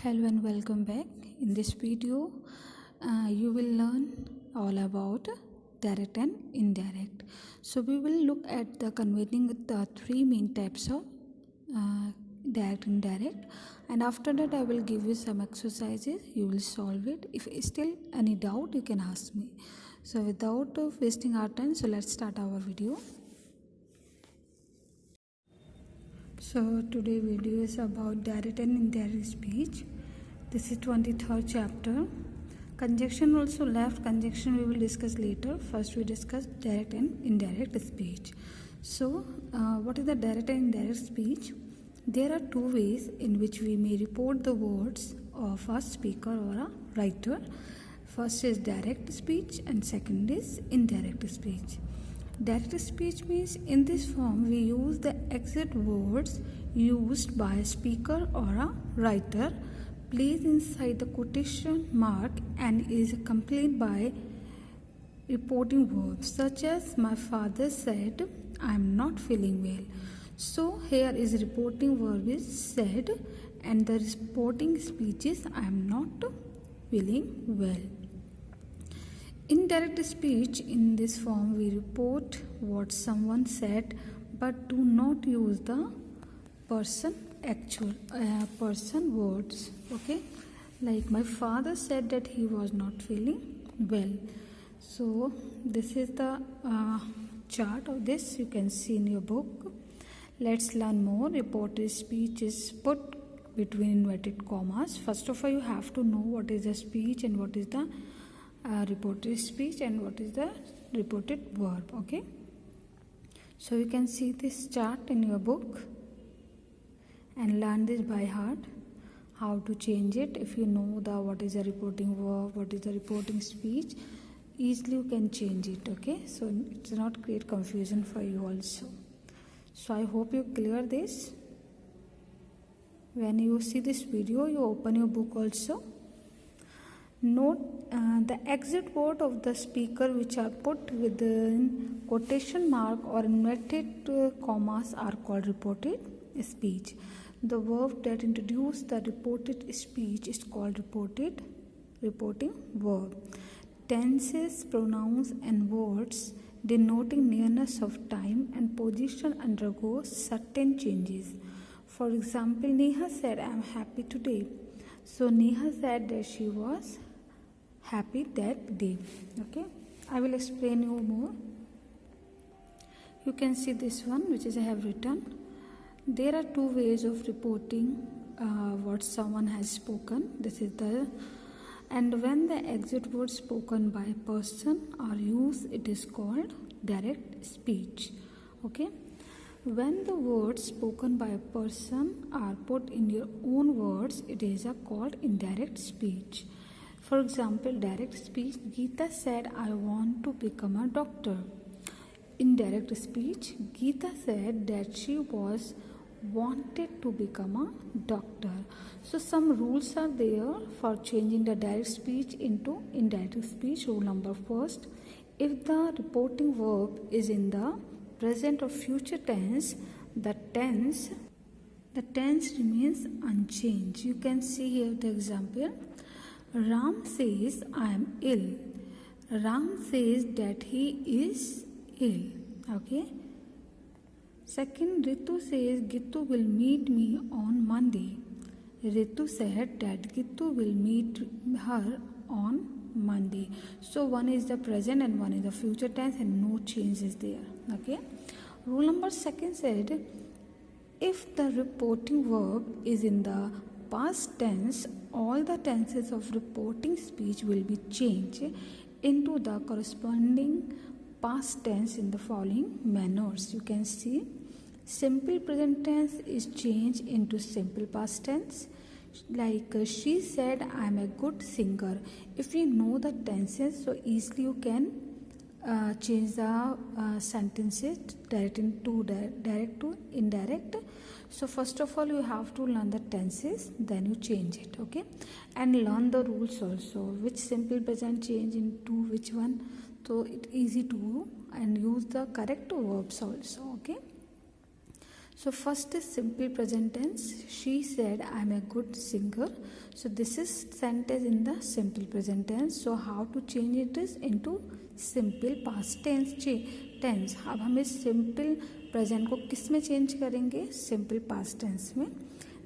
Hello and welcome back. In this video, you will learn all about direct and indirect. So we will look at the converting the three main types of direct and indirect, and after that I will give you some exercises. You will solve it. If still any doubt, you can ask me. So without wasting our time, so let's start our video. So today video is about direct and indirect speech. This is 23rd chapter. Conjunction also left. Conjunction we will discuss later. First we discuss direct and indirect speech. So what is the direct and indirect speech? There are two ways in which we may report the words of a speaker or a writer. First is direct speech and second is indirect speech. Direct speech means in this form we use the exact words used by a speaker or a writer placed inside the quotation mark and is accompanied by reporting verbs such as my father said I am not feeling well. So here is reporting verb is said and the reporting speech is I am not feeling well. Indirect speech, in this form we report what someone said but do not use the person words. Okay, like my father said that he was not feeling well. So this is the chart of this, you can see in your book. Let's learn more. Reported speech is put between inverted commas. First of all, you have to know what is the speech and what is the reported speech and what is the reported verb. Okay, so you can see this chart in your book and learn this by heart, how to change it. If you know what is the reporting verb, what is the reporting speech, easily you can change it. Okay, so it does not create confusion for you also. So I hope you clear this. When you see this video, you open your book also. Note the exact word of the speaker which are put within quotation mark or inverted commas are called reported speech. The verb that introduce the reported speech is called reporting verb. Tenses, pronouns and words denoting nearness of time and position undergo certain changes. For example, Neha said I am happy today. So Neha said that she was happy that day. Okay, I will explain you more. You can see this one which is I have written. There are two ways of reporting what someone has spoken. This is the, and when the exact words spoken by a person are used, it is called direct speech. Okay, when the words spoken by a person are put in your own words, it is called indirect speech. For example, direct speech, Geeta said I want to become a doctor. Indirect speech, Geeta said that she was wanted to become a doctor. So some rules are there for changing the direct speech into indirect speech. Rule number first, if the reporting verb is in the present or future tense, the tense remains unchanged. You can see here the example. Ram says I am ill. Ram says that he is ill. Okay. Second, Ritu says Gitu will meet me on Monday. Ritu said that Gitu will meet her on Monday. So one is the present and one is the future tense and no change is there. Okay. Rule number second said if the reporting verb is in the past tense, all the tenses of reporting speech will be changed into the corresponding past tense in the following manners. You can see simple present tense is changed into simple past tense. Like she said I am a good singer. If you know the tenses, so easily you can change the sentences direct to indirect. So first of all you have to learn the tenses, then you change it. Okay, and learn the rules also, which simple present change into which one, so it's easy to do, and use the correct verbs also. Okay, So first is simple present tense. She said I am a good singer. So this is sentence in the simple present tense. So how to change it is into simple past tense. अब हम इस simple present को किस में change करेंगे? simple past tense में.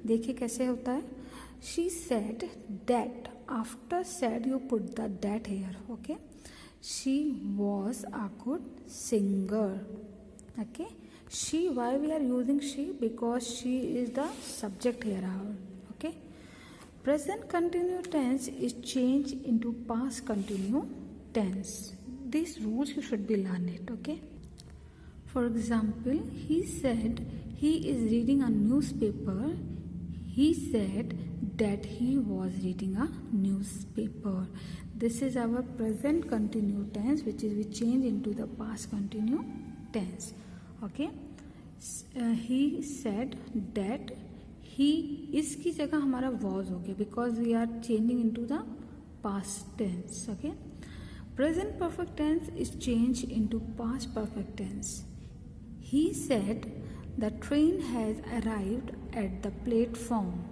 देखिए कैसे होता है. She said that. After said you put the that here. Okay. She was a good singer. Okay. She, why we are using she? Because she is the subject here. Okay. Present continuous tense is changed into past continuous tense. These rules you should be learn it. Okay. For example, he said he is reading a newspaper. He said that he was reading a newspaper. This is our present continuous tense, which is we change into the past continuous tense. Okay. He said that. he इसकी जगह हमारा was हो गया because we are changing into the past tense. Okay. Present perfect tense is changed into past perfect tense. He said the train has arrived at the platform.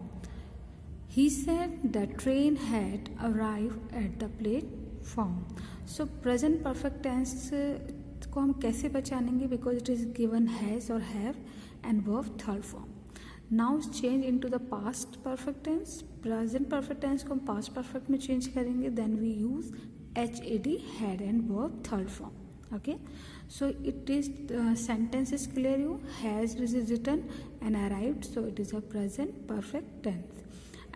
He said the train had arrived at the platform. So present perfect tense को हम कैसे पहचानेंगे? Because it is given has or have and verb third form. Now change into the past perfect tense. Present perfect tense को हम past perfect में change करेंगे. Then we use had, had and verb third form. Okay. So it is sentence is clear. You has is written and arrived. So it is a present perfect tense.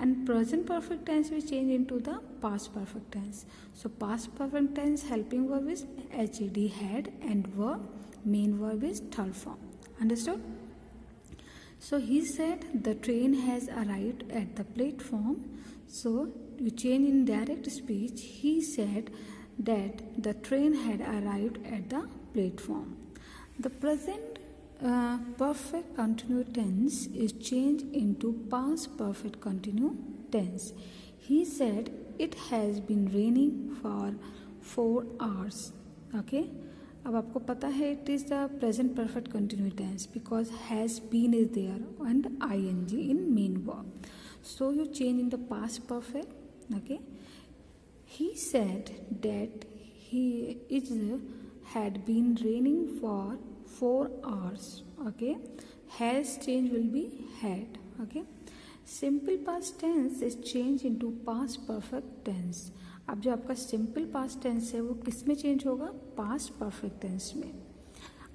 And present perfect tense we change into the past perfect tense. So past perfect tense helping verb is had and verb main verb is third form. Understood? So he said the train has arrived at the platform. So you change in direct speech. He said that the train had arrived at the platform. The present perfect continuous tense is changed into past perfect continuous tense. He said it has been raining for 4 hours. Okay. अब आपको पता है it is the present perfect continuous tense because has been is there and ing in main verb. So you change in the past perfect. Okay. He said that had been raining for 4 hours. Okay. Has change will be had. Okay. Simple past tense is changed into past perfect tense. अब जो आपका simple past tense है वो किस में change होगा? Past perfect tense में.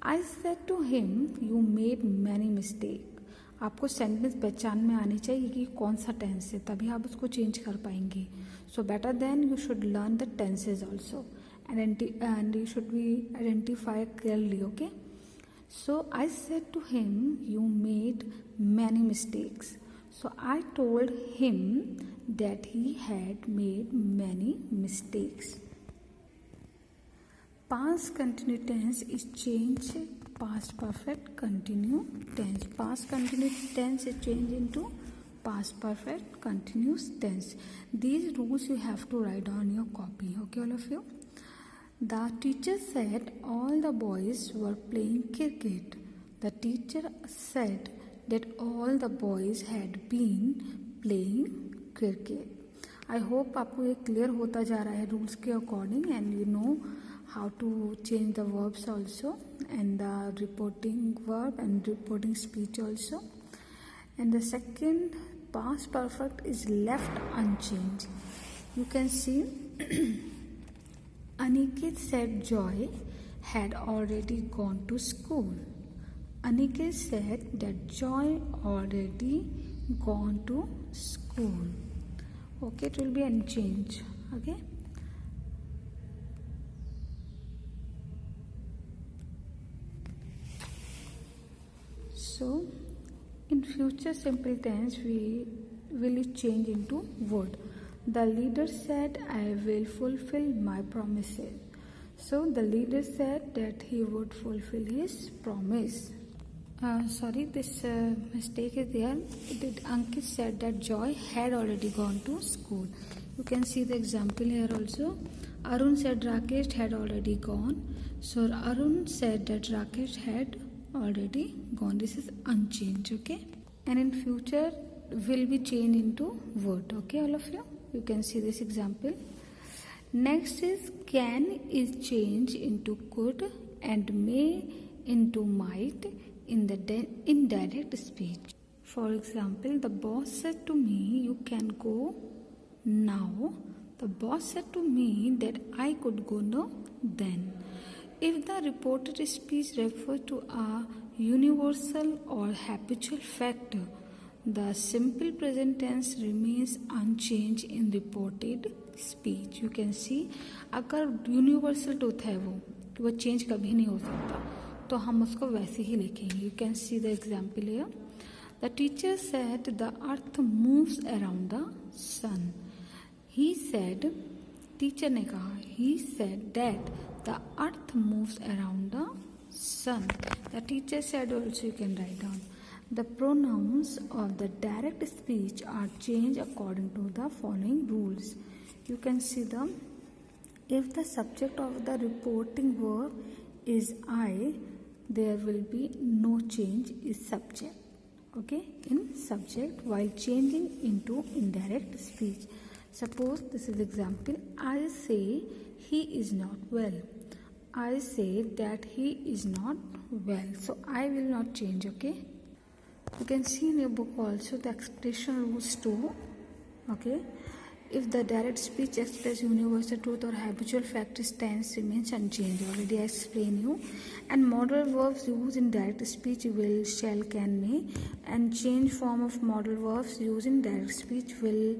I said to him you made many mistake. आपको सेंटेंस पहचान में आनी चाहिए कि कौन सा टेंस है, तभी आप उसको चेंज कर पाएंगे. So better then you should learn the tenses also and you should be identify clearly. Okay. So I said to him you made many mistakes. So I told him that he had made many mistakes. Past continuous tense is changed past perfect continuous tense. Past continuous tense is changed into past perfect continuous tense. These rules you have to write on your copy. Okay, all of you. The teacher said all the boys were playing cricket. The teacher said that all the boys had been playing cricket. I hope आपको ये clear होता जा रहा है rules के according and you know how to change the verbs also and the reporting verb and reporting speech also. And the second past perfect is left unchanged. You can see Aniket said Joy had already gone to school. Aniket said that Joy already gone to school. Okay, it will be unchanged. Okay. So, in future simple tense, we will change into would. The leader said, I will fulfill my promises. So, the leader said that he would fulfill his promise. Sorry, this mistake is there. Ankit said that Joy had already gone to school. You can see the example here also. Arun said Rakesh had already gone. So Arun said that Rakesh had already gone. This is unchanged. Okay. And in future will be changed into would. Okay, all of you can see this example. Next is can is changed into could and may into might in the indirect speech. For example, the boss said to me, you can go now. The boss said to me that I could go now then. If the reported speech refers to a universal or habitual fact, the simple present tense remains unchanged in reported speech. You can see, अगर universal truth है वो तो वो change कभी नहीं हो सकता, तो हम उसको वैसे ही लिखेंगे. You can see the example here. The teacher said the earth moves around the sun. He said, teacher ने कहा, he said that the earth moves around the sun. The teacher said also, you can write down. The pronouns of the direct speech are changed according to the following rules. You can see them. If the subject of the reporting verb is I, there will be no change in subject. Okay, in subject while changing into indirect speech. Suppose this is example. I say he is not well. I say that he is not well. So I will not change. Okay. You can see in your book also the expression rules too. Okay. If the direct speech expresses universal truth or habitual fact, tense remains unchanged. Already I explained you. And modal verbs used in direct speech will, shall, can, may. And change form of modal verbs used in direct speech will,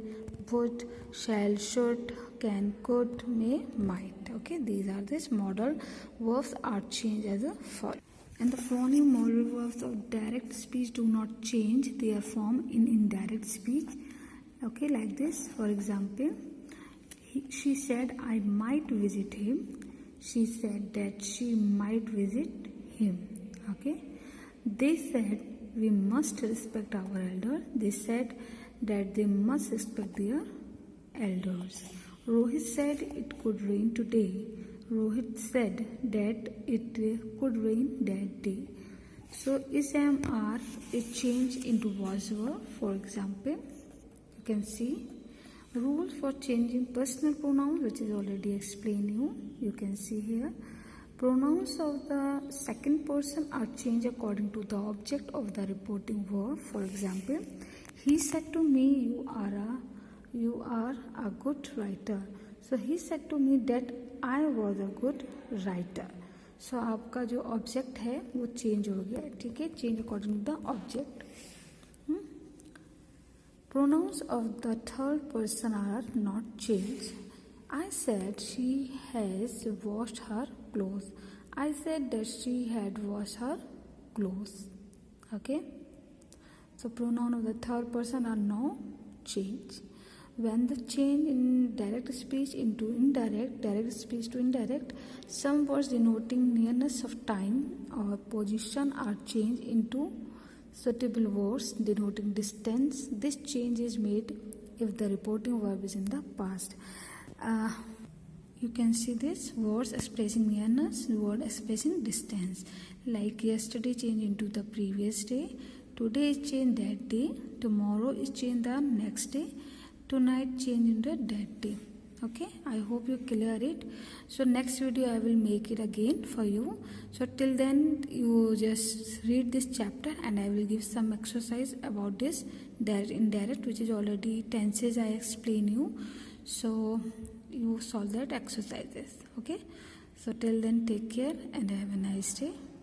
would, shall, should, can, could, may, might. Okay, these are these modal verbs are changed as a follows. And the following modal verbs of direct speech do not change their form in indirect speech. Okay, like this. For example, she said, I might visit him. She said that she might visit him. Okay. They said, we must respect our elders. They said that they must respect their elders. Rohit said it could rain today. Rohit said that it could rain that day. So, is and are is changed into was verb. For example, you can see rules for changing personal pronouns, which is already explained you. You can see here. Pronouns of the second person are changed according to the object of the reporting verb. For example, he said to me, you are a good writer. So he said to me that I was a good writer. So आपका जो object है वो change हो गया. ठीक है, change according to the object. Pronouns of the third person are not changed. I said she has washed her clothes. I said that she had washed her clothes. Okay. So pronoun of the third person are no change. When the change in direct speech into indirect, direct speech to indirect, some words denoting nearness of time or position are changed into suitable words denoting distance. This change is made if the reporting verb is in the past. You can see this words expressing nearness, word expressing distance. Like yesterday changed into the previous day, today is changed that day, tomorrow is changed the next day, tonight change into that day. Okay, I hope you clear it. So next video I will make it again for you. So till then you just read this chapter and I will give some exercise about this direct indirect, which is already tenses I explain you. So you solve that exercises. Okay, so till then take care and have a nice day.